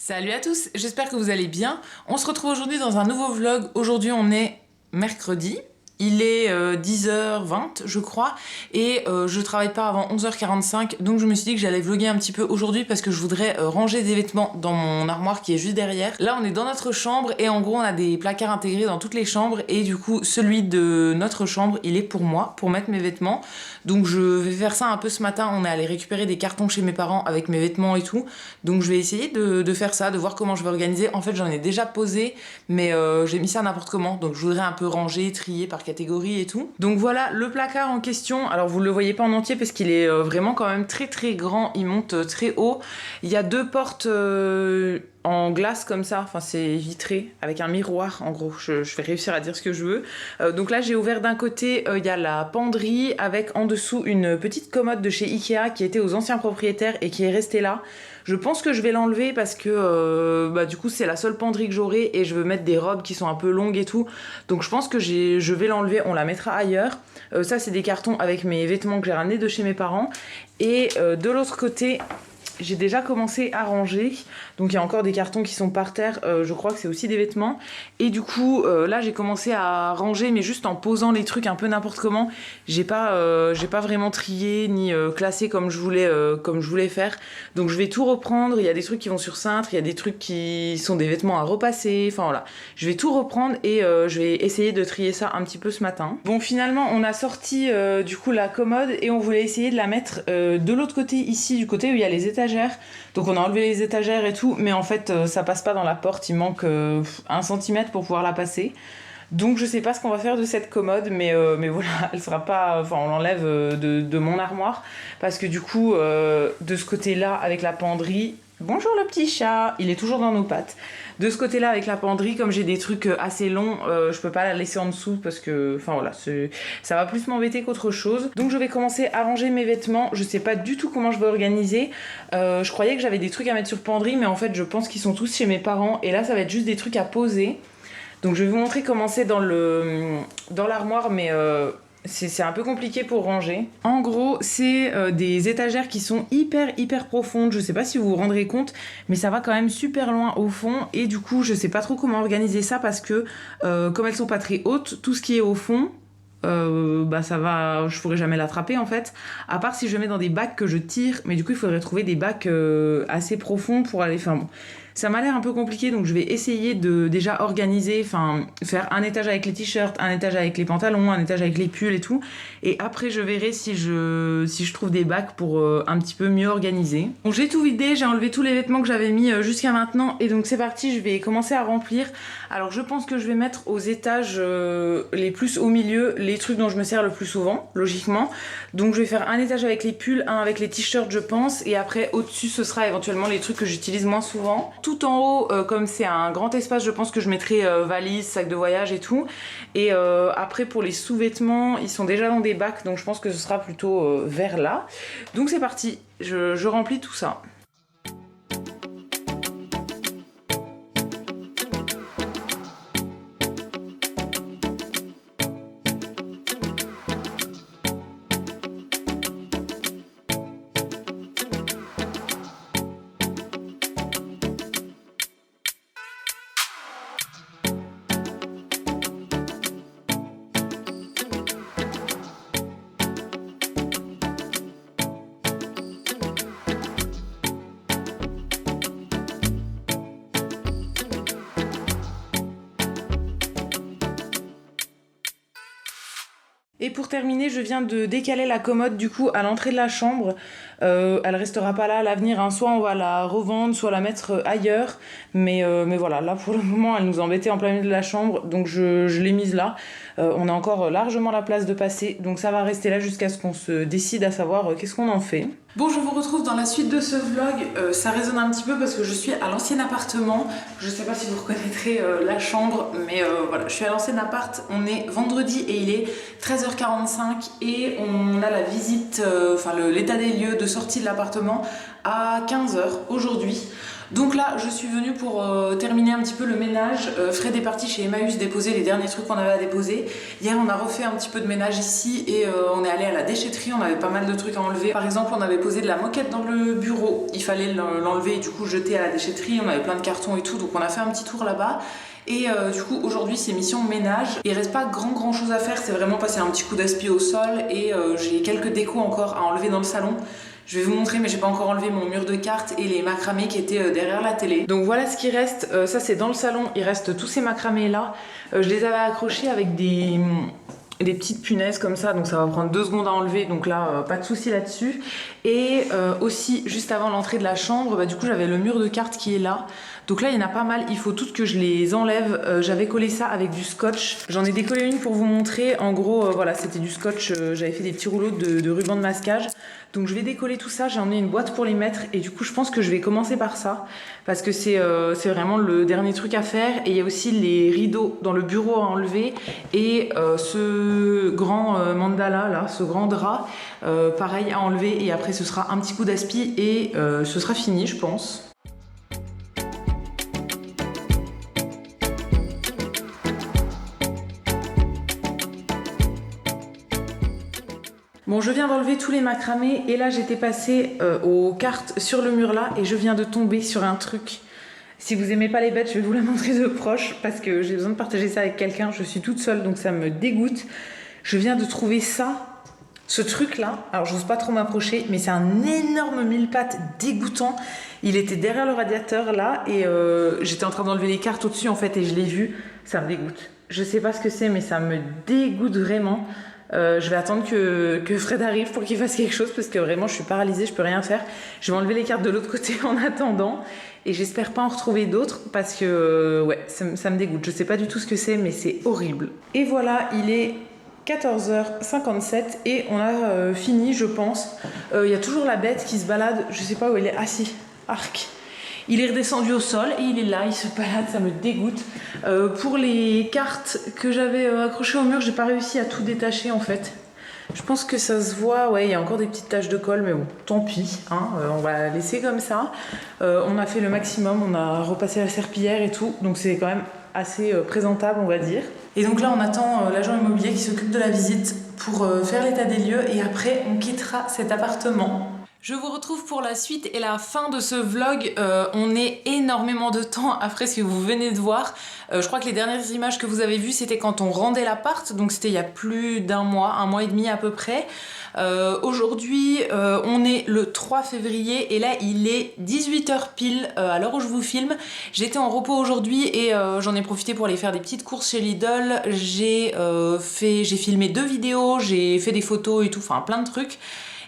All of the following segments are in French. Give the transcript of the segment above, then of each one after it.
Salut à tous, j'espère que vous allez bien. On se retrouve aujourd'hui dans un nouveau vlog. Aujourd'hui on est mercredi. Il est 10h20 je crois et je travaille pas avant 11h45, donc je me suis dit que j'allais vlogger un petit peu aujourd'hui parce que je voudrais ranger des vêtements dans mon armoire qui est juste derrière. Là on est dans notre chambre et en gros on a des placards intégrés dans toutes les chambres et du coup celui de notre chambre il est pour moi, pour mettre mes vêtements. Donc je vais faire ça un peu ce matin. On est allé récupérer des cartons chez mes parents avec mes vêtements et tout, donc je vais essayer de faire ça, de voir comment je vais organiser. En fait j'en ai déjà posé mais j'ai mis ça n'importe comment, donc je voudrais un peu ranger, trier par catégorie et tout. Donc voilà le placard en question. Alors vous le voyez pas en entier parce qu'il est vraiment quand même très très grand, il monte très haut. Il y a deux portes en glace comme ça, enfin c'est vitré avec un miroir en gros, je vais réussir à dire ce que je veux. Donc là j'ai ouvert d'un côté, il y a la penderie avec en dessous une petite commode de chez Ikea qui était aux anciens propriétaires et qui est restée là. Je pense que je vais l'enlever parce que du coup c'est la seule penderie que j'aurai et je veux mettre des robes qui sont un peu longues et tout. Donc je pense que je vais l'enlever, on la mettra ailleurs. Ça c'est des cartons avec mes vêtements que j'ai ramenés de chez mes parents. Et de l'autre côté, j'ai déjà commencé à ranger, donc il y a encore des cartons qui sont par terre, je crois que c'est aussi des vêtements. Et du coup là j'ai commencé à ranger mais juste en posant les trucs un peu n'importe comment. J'ai pas vraiment trié ni classé comme je voulais faire. Donc je vais tout reprendre, il y a des trucs qui vont sur cintre, il y a des trucs qui sont des vêtements à repasser, enfin voilà. Je vais tout reprendre et je vais essayer de trier ça un petit peu ce matin. Bon finalement on a sorti du coup la commode et on voulait essayer de la mettre de l'autre côté ici, du côté où il y a les étagères. Donc on a enlevé les étagères et tout, mais en fait ça passe pas dans la porte, il manque 1 cm pour pouvoir la passer. Donc je sais pas ce qu'on va faire de cette commode, mais voilà, elle sera pas, enfin on l'enlève de mon armoire parce que du coup de ce côté-là avec la penderie, bonjour le petit chat, il est toujours dans nos pattes. De ce côté-là avec la penderie, comme j'ai des trucs assez longs, je peux pas la laisser en dessous parce que, enfin voilà, ça va plus m'embêter qu'autre chose. Donc je vais commencer à ranger mes vêtements. Je sais pas du tout comment je vais organiser. Je croyais que j'avais des trucs à mettre sur penderie, mais en fait je pense qu'ils sont tous chez mes parents et là ça va être juste des trucs à poser. Donc je vais vous montrer comment c'est dans l'armoire, mais c'est un peu compliqué pour ranger. En gros, c'est des étagères qui sont hyper profondes. Je sais pas si vous vous rendrez compte, mais ça va quand même super loin au fond. Et du coup, je sais pas trop comment organiser ça parce que comme elles sont pas très hautes, tout ce qui est au fond, ça va, je pourrais jamais l'attraper en fait, à part si je mets dans des bacs que je tire, mais du coup il faudrait trouver des bacs assez profonds pour aller, enfin bon, ça m'a l'air un peu compliqué, donc je vais essayer de déjà organiser, enfin faire un étage avec les t-shirts, un étage avec les pantalons, un étage avec les pulls et tout, et après je verrai si je trouve des bacs pour un petit peu mieux organiser. Donc j'ai tout vidé, j'ai enlevé tous les vêtements que j'avais mis jusqu'à maintenant, et donc c'est parti, je vais commencer à remplir. Alors je pense que je vais mettre aux étages les plus au milieu les trucs dont je me sers le plus souvent, logiquement. Donc je vais faire un étage avec les pulls, un avec les t-shirts je pense, et après au-dessus ce sera éventuellement les trucs que j'utilise moins souvent. Tout en haut, comme c'est un grand espace, je pense que je mettrai valise, sac de voyage et tout. Et après pour les sous-vêtements, ils sont déjà dans des bacs, donc je pense que ce sera plutôt vers là. Donc c'est parti, je remplis tout ça. Et pour terminer, je viens de décaler la commode du coup à l'entrée de la chambre. Elle restera pas là à l'avenir, hein. Soit on va la revendre, soit la mettre ailleurs. Mais voilà, là pour le moment elle nous embêtait en plein milieu de la chambre, donc je l'ai mise là. On a encore largement la place de passer, donc ça va rester là jusqu'à ce qu'on se décide à savoir qu'est-ce qu'on en fait. Bon, je vous retrouve dans la suite de ce vlog. Ça résonne un petit peu parce que je suis à l'ancien appartement. Je sais pas si vous reconnaîtrez la chambre, mais voilà, je suis à l'ancien appart. On est vendredi et il est 13h45 et on a la visite, l'état des lieux de sortie de l'appartement à 15h aujourd'hui. Donc là, je suis venue pour terminer un petit peu le ménage. Fred est parti chez Emmaüs déposer les derniers trucs qu'on avait à déposer. Hier, on a refait un petit peu de ménage ici et on est allé à la déchetterie. On avait pas mal de trucs à enlever. Par exemple, on avait posé de la moquette dans le bureau. Il fallait l'enlever et du coup jeter à la déchetterie. On avait plein de cartons et tout, donc on a fait un petit tour là-bas. Et du coup aujourd'hui c'est mission ménage. Il reste pas grand chose à faire, c'est vraiment passer un petit coup d'aspi au sol et j'ai quelques décos encore à enlever dans le salon. Je vais vous montrer, mais j'ai pas encore enlevé mon mur de cartes et les macramés qui étaient derrière la télé. Donc voilà ce qui reste, ça c'est dans le salon, il reste tous ces macramés là. Je les avais accrochés avec des petites punaises comme ça, donc ça va prendre 2 secondes à enlever, donc là pas de souci là-dessus. Et aussi juste avant l'entrée de la chambre, bah, du coup j'avais le mur de cartes qui est là. Donc là il y en a pas mal, il faut toutes que je les enlève. J'avais collé ça avec du scotch. J'en ai décollé une pour vous montrer. En gros voilà, c'était du scotch, j'avais fait des petits rouleaux de ruban de masquage. Donc je vais décoller tout ça, j'ai emmené une boîte pour les mettre et du coup je pense que je vais commencer par ça parce que c'est vraiment le dernier truc à faire. Et il y a aussi les rideaux dans le bureau à enlever et ce grand mandala là, ce grand drap, pareil à enlever et après ce sera un petit coup d'aspi et ce sera fini je pense. Bon, je viens d'enlever tous les macramés et là j'étais passée aux cartes sur le mur là et je viens de tomber sur un truc. Si vous aimez pas les bêtes, je vais vous la montrer de proche parce que j'ai besoin de partager ça avec quelqu'un. Je suis toute seule donc ça me dégoûte. Je viens de trouver ça, ce truc là. Alors j'ose pas trop m'approcher, mais c'est un énorme mille-pattes dégoûtant. Il était derrière le radiateur là et j'étais en train d'enlever les cartes au-dessus en fait et je l'ai vu. Ça me dégoûte. Je sais pas ce que c'est, mais ça me dégoûte vraiment. Je vais attendre que Fred arrive pour qu'il fasse quelque chose parce que vraiment je suis paralysée, je peux rien faire. Je vais enlever les cartes de l'autre côté en attendant et j'espère pas en retrouver d'autres parce que ouais, ça me dégoûte. Je sais pas du tout ce que c'est, mais c'est horrible. Et voilà, il est 14h57 et on a fini je pense. Il y a toujours la bête qui se balade, je sais pas où il est. Ah si, arc. Il est redescendu au sol et il est là, il se balade, ça me dégoûte. Pour les cartes que j'avais accrochées au mur, j'ai pas réussi à tout détacher en fait. Je pense que ça se voit, ouais, il y a encore des petites taches de colle, mais bon, tant pis, hein, on va laisser comme ça. On a fait le maximum, on a repassé la serpillière et tout, donc c'est quand même assez présentable, on va dire. Et donc là, on attend l'agent immobilier qui s'occupe de la visite pour faire l'état des lieux et après, on quittera cet appartement. Je vous retrouve pour la suite et la fin de ce vlog. On est énormément de temps après ce que vous venez de voir. Je crois que les dernières images que vous avez vues, c'était quand on rendait l'appart, donc c'était il y a plus d'un mois et demi à peu près. Aujourd'hui, on est le 3 février et là, il est 18h pile à l'heure où je vous filme. J'étais en repos aujourd'hui et j'en ai profité pour aller faire des petites courses chez Lidl. J'ai filmé 2 vidéos, j'ai fait des photos et tout, enfin plein de trucs.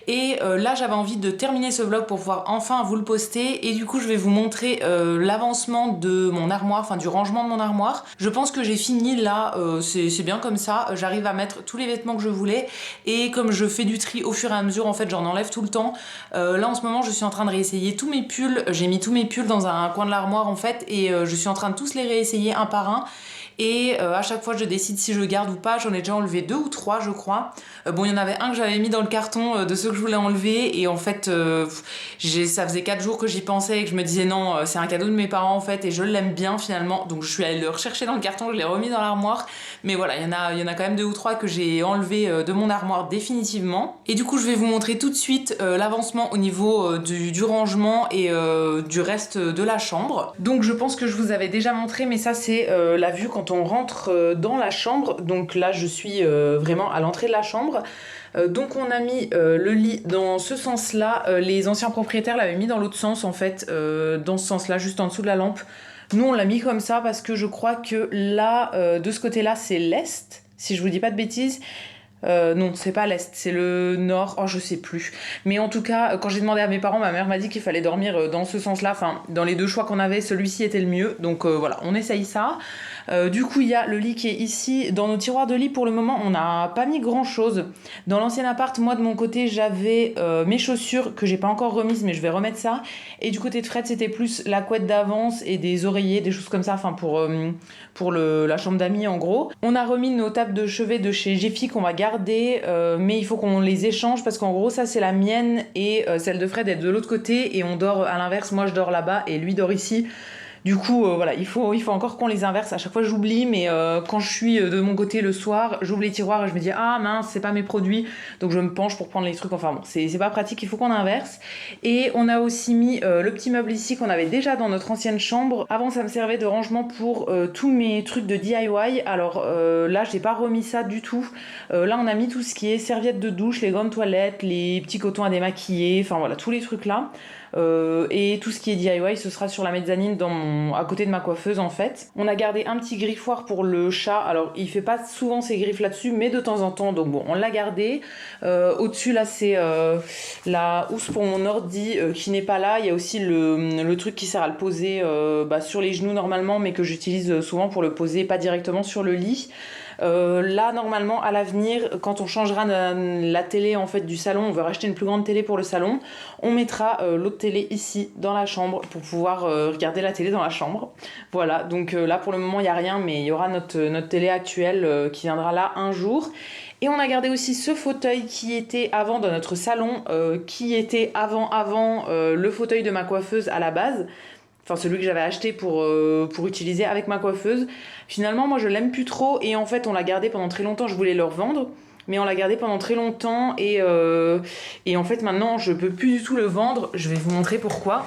Et là j'avais envie de terminer ce vlog pour pouvoir enfin vous le poster et du coup je vais vous montrer l'avancement de mon armoire, enfin du rangement de mon armoire. Je pense que j'ai fini là, c'est bien comme ça, j'arrive à mettre tous les vêtements que je voulais et comme je fais du tri au fur et à mesure en fait j'en enlève tout le temps. Là en ce moment je suis en train de réessayer tous mes pulls, j'ai mis tous mes pulls dans un coin de l'armoire en fait et je suis en train de tous les réessayer un par un. Et à chaque fois je décide si je garde ou pas. J'en ai déjà enlevé 2 ou 3 je crois. Bon il y en avait un que j'avais mis dans le carton de ceux que je voulais enlever et en fait ça faisait 4 jours que j'y pensais et que je me disais non c'est un cadeau de mes parents en fait et je l'aime bien finalement, donc je suis allée le rechercher dans le carton, je l'ai remis dans l'armoire, mais voilà il y en a quand même 2 ou 3 que j'ai enlevé de mon armoire définitivement. Et du coup je vais vous montrer tout de suite l'avancement au niveau du rangement et du reste de la chambre. Donc je pense que je vous avais déjà montré, mais ça c'est la vue quand on rentre dans la chambre. Donc là je suis vraiment à l'entrée de la chambre. Donc on a mis le lit dans ce sens-là. Les anciens propriétaires l'avaient mis dans l'autre sens en fait, dans ce sens-là, juste en dessous de la lampe. Nous on l'a mis comme ça parce que je crois que là, de ce côté-là, c'est l'est, si je vous dis pas de bêtises. Non, c'est pas l'est, c'est le nord, oh je sais plus. Mais en tout cas, quand j'ai demandé à mes parents, ma mère m'a dit qu'il fallait dormir dans ce sens-là. Enfin, dans les 2 choix qu'on avait, celui-ci était le mieux. Donc voilà, on essaye ça. Du coup, il y a le lit qui est ici. Dans nos tiroirs de lit, pour le moment, on n'a pas mis grand-chose. Dans l'ancien appart, moi de mon côté, j'avais mes chaussures que j'ai pas encore remises, mais je vais remettre ça. Et du côté de Fred, c'était plus la couette d'avance et des oreillers, des choses comme ça. Enfin, pour la chambre d'amis, en gros. On a remis nos tables de chevet de chez Jiffy qu'on va garder garder, mais il faut qu'on les échange parce qu'en gros, ça c'est la mienne et celle de Fred est de l'autre côté et on dort à l'inverse. Moi je dors là-bas et lui dort ici. Du coup, voilà, il faut encore qu'on les inverse. À chaque fois, j'oublie, mais quand je suis de mon côté le soir, j'ouvre les tiroirs et je me dis ah mince, c'est pas mes produits, donc je me penche pour prendre les trucs. Enfin bon, c'est pas pratique. Il faut qu'on inverse. Et on a aussi mis le petit meuble ici qu'on avait déjà dans notre ancienne chambre. Avant, ça me servait de rangement pour tous mes trucs de DIY. Alors là, j'ai pas remis ça du tout. Là, on a mis tout ce qui est serviettes de douche, les gants de toilette, les petits cotons à démaquiller. Enfin voilà, tous les trucs là. Et tout ce qui est DIY, ce sera sur la mezzanine à côté de ma coiffeuse en fait. On a gardé un petit griffoir pour le chat. Alors il fait pas souvent ses griffes là-dessus, mais de temps en temps, donc bon, on l'a gardé. Au-dessus là, c'est la housse pour mon ordi qui n'est pas là. Il y a aussi le truc qui sert à le poser sur les genoux normalement, mais que j'utilise souvent pour le poser pas directement sur le lit. Là normalement à l'avenir quand on changera la télé en fait du salon, on veut racheter une plus grande télé pour le salon, on mettra l'autre télé ici dans la chambre pour pouvoir regarder la télé dans la chambre. Voilà, donc là pour le moment il n'y a rien, mais il y aura notre télé actuelle qui viendra là un jour. Et on a gardé aussi ce fauteuil qui était avant dans notre salon, qui était avant le fauteuil de ma coiffeuse à la base. Enfin celui que j'avais acheté pour utiliser avec ma coiffeuse. Finalement moi je l'aime plus trop et en fait on l'a gardé pendant très longtemps, je voulais le revendre. Mais on l'a gardé pendant très longtemps et en fait maintenant je peux plus du tout le vendre. Je vais vous montrer pourquoi.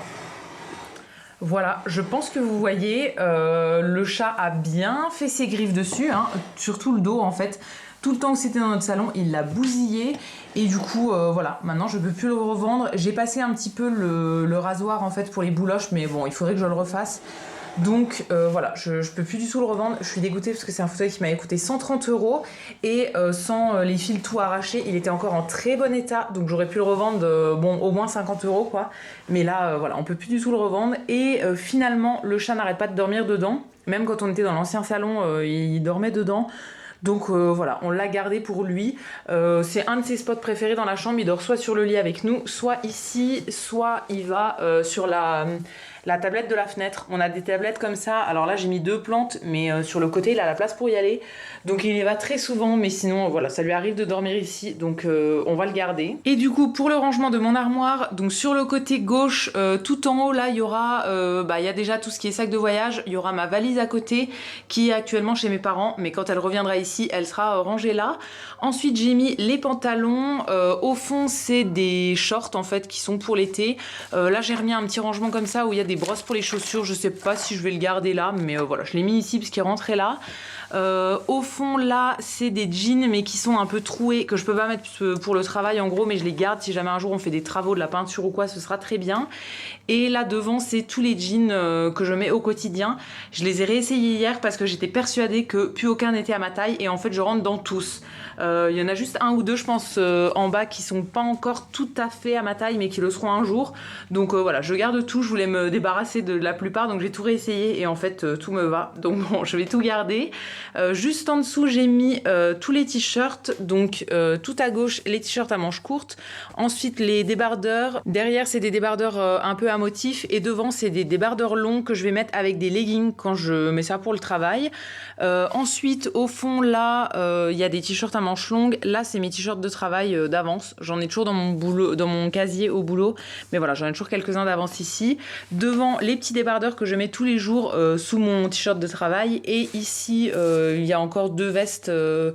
Voilà, je pense que vous voyez, le chat a bien fait ses griffes dessus, hein, surtout le dos en fait. Tout le temps que c'était dans notre salon, il l'a bousillé. Et du coup, voilà, maintenant je peux plus le revendre. J'ai passé un petit peu le rasoir en fait pour les bouloches, mais bon, il faudrait que je le refasse. Donc voilà, je peux plus du tout le revendre. Je suis dégoûtée parce que c'est un fauteuil qui m'avait coûté 130 € et sans les fils tout arrachés, il était encore en très bon état. Donc j'aurais pu le revendre, au moins 50 € quoi. Mais là, voilà, on peut plus du tout le revendre. Et finalement, le chat n'arrête pas de dormir dedans. Même quand on était dans l'ancien salon, il dormait dedans. Donc voilà, on l'a gardé pour lui. C'est un de ses spots préférés dans la chambre. Il dort soit sur le lit avec nous, soit ici, soit il va sur la tablette de la fenêtre. On a des tablettes comme ça. Alors là, j'ai mis 2 plantes, mais sur le côté, il a la place pour y aller. Donc il y va très souvent, mais sinon, voilà, ça lui arrive de dormir ici. Donc on va le garder. Et du coup, pour le rangement de mon armoire, donc sur le côté gauche, tout en haut, là, il y aura... il y a déjà tout ce qui est sac de voyage. Il y aura ma valise à côté, qui est actuellement chez mes parents. Mais quand elle reviendra ici, elle sera rangée là. Ensuite, j'ai mis les pantalons. Au fond, c'est des shorts, en fait, qui sont pour l'été. Là, j'ai remis un petit rangement comme ça, où il y a des brosses pour les chaussures. Je sais pas si je vais le garder là, mais voilà, je l'ai mis ici parce qu'il est rentré là. Au fond là c'est des jeans mais qui sont un peu troués, que je peux pas mettre pour le travail en gros, mais je les garde si jamais un jour on fait des travaux, de la peinture ou quoi, ce sera très bien. Et là devant c'est tous les jeans que je mets au quotidien. Je les ai réessayés hier parce que j'étais persuadée que plus aucun n'était à ma taille et en fait je rentre dans tous. Il y en a juste un ou deux je pense en bas qui sont pas encore tout à fait à ma taille mais qui le seront un jour. Donc voilà, je garde tout, je voulais me débarrasser de la plupart donc j'ai tout réessayé et en fait tout me va. Donc bon, je vais tout garder. Juste en dessous j'ai mis tous les t-shirts, donc tout à gauche les t-shirts à manches courtes, ensuite les débardeurs, derrière c'est des débardeurs un peu à motifs et devant c'est des débardeurs longs que je vais mettre avec des leggings quand je mets ça pour le travail. Ensuite au fond là il y a des t-shirts à manches longues, là c'est mes t-shirts de travail d'avance, j'en ai toujours dans mon boulot, dans mon casier au boulot, mais voilà j'en ai toujours quelques-uns d'avance ici. Devant les petits débardeurs que je mets tous les jours sous mon t-shirt de travail et ici il y a encore 2 vestes de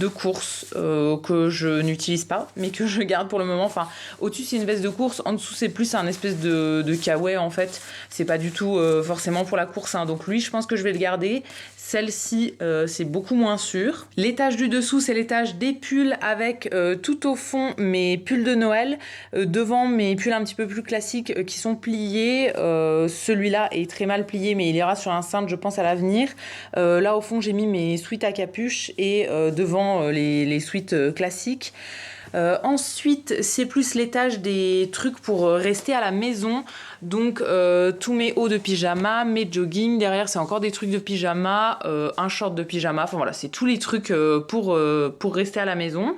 course que je n'utilise pas mais que je garde pour le moment. Enfin au-dessus c'est une veste de course, en dessous c'est plus un espèce de kawaii en fait, c'est pas du tout forcément pour la course hein. Donc lui je pense que je vais le garder. Celle-ci c'est beaucoup moins sûr. L'étage du dessous c'est l'étage des pulls avec tout au fond mes pulls de Noël, devant mes pulls un petit peu plus classiques qui sont pliés. Celui-là est très mal plié mais il ira sur un cintre je pense à l'avenir. Là au fond j'ai mis mes sweats à capuche et devant les sweats classiques. Ensuite, c'est plus l'étage des trucs pour rester à la maison. Donc, tous mes hauts de pyjama, mes jogging. Derrière, c'est encore des trucs de pyjama, un short de pyjama. Enfin voilà, c'est tous les trucs pour rester à la maison.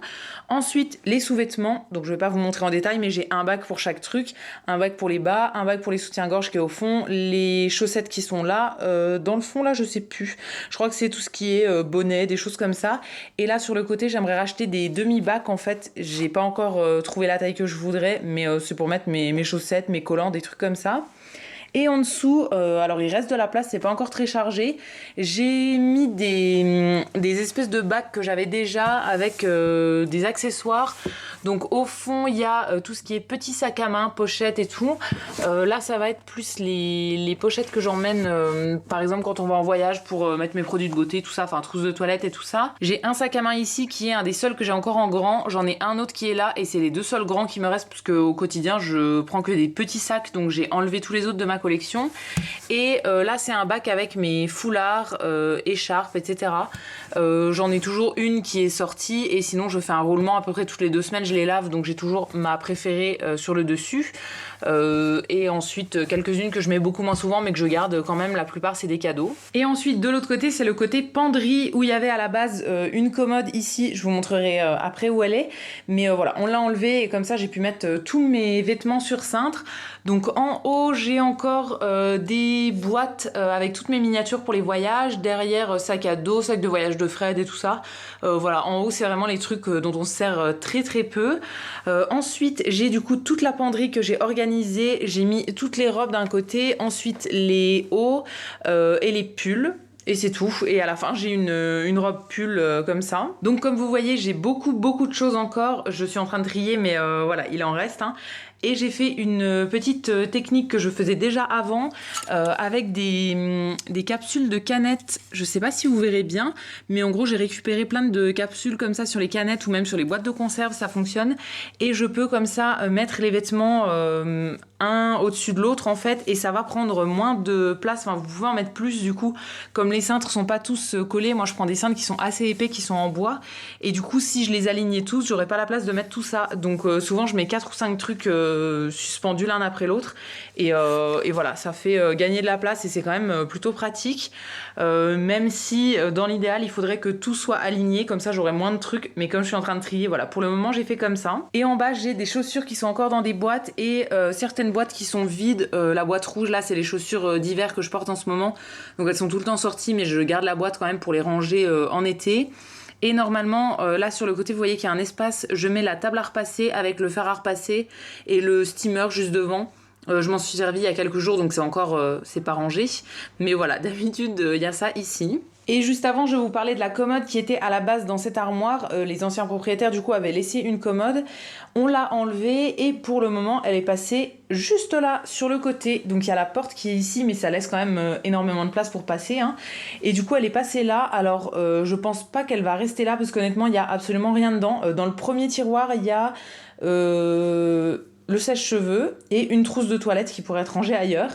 Ensuite, les sous-vêtements. Donc, je vais pas vous montrer en détail, mais j'ai un bac pour chaque truc. Un bac pour les bas, un bac pour les soutiens-gorge qui est au fond. Les chaussettes qui sont là. Dans le fond, là, je sais plus. Je crois que c'est tout ce qui est bonnet, des choses comme ça. Et là, sur le côté, j'aimerais racheter des demi-bacs. En fait, j'ai pas encore trouvé la taille que je voudrais, mais c'est pour mettre mes chaussettes, mes collants, des trucs comme ça. Et en dessous, alors il reste de la place, c'est pas encore très chargé. J'ai mis des espèces de bacs que j'avais déjà avec des accessoires. Donc au fond, il y a tout ce qui est petit sac à main, pochettes et tout. Là, ça va être plus les pochettes que j'emmène, par exemple, quand on va en voyage pour mettre mes produits de beauté, tout ça, enfin trousse de toilette et tout ça. J'ai un sac à main ici qui est un des seuls que j'ai encore en grand. J'en ai un autre qui est là et c'est les deux seuls grands qui me restent parce qu'au quotidien, je prends que des petits sacs, donc j'ai enlevé tous les autres de ma collection. Et là, c'est un bac avec mes foulards, écharpes, etc. J'en ai toujours une qui est sortie et sinon, je fais un roulement à peu près toutes les 2 semaines. Je les lave, donc j'ai toujours ma préférée sur le dessus. Et ensuite, quelques-unes que je mets beaucoup moins souvent, mais que je garde quand même. La plupart, c'est des cadeaux. Et ensuite, de l'autre côté, c'est le côté penderie où il y avait à la base une commode ici. Je vous montrerai après où elle est. Mais voilà, on l'a enlevée et comme ça, j'ai pu mettre tous mes vêtements sur cintre. Donc en haut, j'ai encore des boîtes avec toutes mes miniatures pour les voyages. Derrière, sac à dos, sac de voyage de Fred et tout ça. Voilà, en haut, c'est vraiment les trucs dont on se sert très très peu. Ensuite, j'ai du coup toute la penderie que j'ai organisée. J'ai mis toutes les robes d'un côté, ensuite les hauts et les pulls. Et c'est tout. Et à la fin, j'ai une robe pull comme ça. Donc comme vous voyez, j'ai beaucoup de choses encore. Je suis en train de trier, mais voilà, il en reste. Hein. Et j'ai fait une petite technique que je faisais déjà avant avec des capsules de canettes. Je sais pas si vous verrez bien, mais en gros j'ai récupéré plein de capsules comme ça sur les canettes ou même sur les boîtes de conserve, ça fonctionne. Et je peux comme ça mettre les vêtements un au-dessus de l'autre en fait, et ça va prendre moins de place. Enfin, vous pouvez en mettre plus du coup. Comme les cintres sont pas tous collés, moi je prends des cintres qui sont assez épais, qui sont en bois. Et du coup, si je les alignais tous, j'aurais pas la place de mettre tout ça. Donc souvent je mets 4 ou 5 trucs suspendus l'un après l'autre et voilà, ça fait gagner de la place et c'est quand même plutôt pratique, même si dans l'idéal il faudrait que tout soit aligné, comme ça j'aurais moins de trucs, mais comme je suis en train de trier, voilà, pour le moment j'ai fait comme ça. Et en bas j'ai des chaussures qui sont encore dans des boîtes et certaines boîtes qui sont vides. La boîte rouge là, c'est les chaussures d'hiver que je porte en ce moment, donc elles sont tout le temps sorties, mais je garde la boîte quand même pour les ranger en été. Et normalement, là sur le côté, vous voyez qu'il y a un espace, je mets la table à repasser avec le fer à repasser et le steamer juste devant. Je m'en suis servi il y a quelques jours, donc c'est encore, c'est pas rangé. Mais voilà, d'habitude, il y a ça ici. Et juste avant, je vais vous parler de la commode qui était à la base dans cette armoire. Les anciens propriétaires, du coup, avaient laissé une commode. On l'a enlevée et pour le moment, elle est passée juste là, sur le côté. Donc, il y a la porte qui est ici, mais ça laisse quand même énormément de place pour passer. Hein. Et du coup, elle est passée là. Alors, je pense pas qu'elle va rester là parce qu'honnêtement, il y a absolument rien dedans. Dans le premier tiroir, il y a... le sèche-cheveux et une trousse de toilette qui pourrait être rangée ailleurs.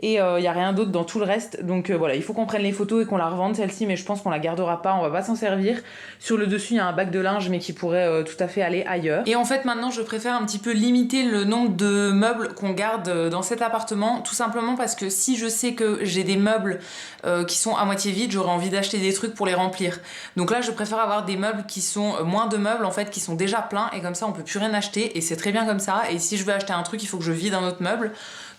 Et il n'y a rien d'autre dans tout le reste. Donc voilà, il faut qu'on prenne les photos et qu'on la revende celle-ci, mais je pense qu'on la gardera pas, on va pas s'en servir. Sur le dessus, il y a un bac de linge, mais qui pourrait tout à fait aller ailleurs. Et en fait, maintenant, je préfère un petit peu limiter le nombre de meubles qu'on garde dans cet appartement, tout simplement parce que si je sais que j'ai des meubles qui sont à moitié vides, j'aurais envie d'acheter des trucs pour les remplir. Donc là, je préfère avoir des meubles qui sont moins de meubles, en fait, qui sont déjà pleins, et comme ça, on peut plus rien acheter, et c'est très bien comme ça. Et si je veux acheter un truc, il faut que je vide un autre meuble.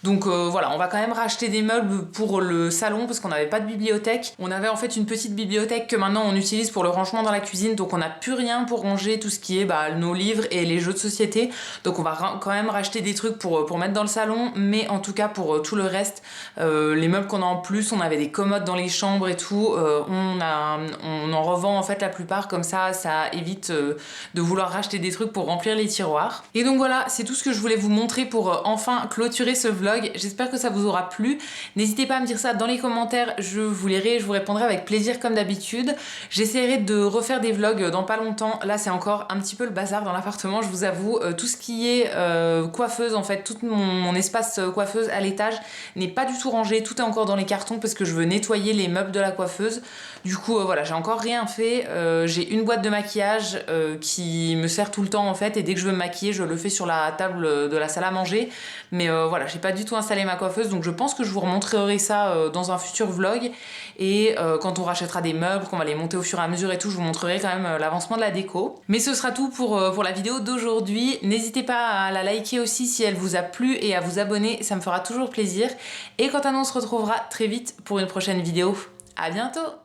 Donc voilà, on va quand même racheter des meubles pour le salon parce qu'on n'avait pas de bibliothèque. On avait en fait une petite bibliothèque que maintenant on utilise pour le rangement dans la cuisine, donc on n'a plus rien pour ranger tout ce qui est nos livres et les jeux de société. Donc on va quand même racheter des trucs pour mettre dans le salon, mais en tout cas pour tout le reste, les meubles qu'on a en plus, on avait des commodes dans les chambres et tout, on en revend en fait la plupart, comme ça évite de vouloir racheter des trucs pour remplir les tiroirs. Et donc voilà, c'est tout ce que je voulais vous montrer pour enfin clôturer ce vlog. vlog. J'espère que ça vous aura plu. N'hésitez pas à me dire ça dans les commentaires, je vous lirai, je vous répondrai avec plaisir comme d'habitude. J'essaierai de refaire des vlogs dans pas longtemps. Là c'est encore un petit peu le bazar dans l'appartement, je vous avoue. Tout ce qui est coiffeuse, en fait, tout mon espace coiffeuse à l'étage n'est pas du tout rangé. Tout est encore dans les cartons parce que je veux nettoyer les meubles de la coiffeuse. Du coup voilà, j'ai encore rien fait. J'ai une boîte de maquillage qui me sert tout le temps en fait, et dès que je veux me maquiller je le fais sur la table de la salle à manger. Mais voilà, j'ai pas du tout installé ma coiffeuse, donc je pense que je vous remontrerai ça dans un futur vlog. Et quand on rachètera des meubles, qu'on va les monter au fur et à mesure et tout, je vous montrerai quand même l'avancement de la déco. Mais ce sera tout pour la vidéo d'aujourd'hui. N'hésitez pas à la liker aussi si elle vous a plu et à vous abonner, ça me fera toujours plaisir. Et quant à nous, on se retrouvera très vite pour une prochaine vidéo. À bientôt!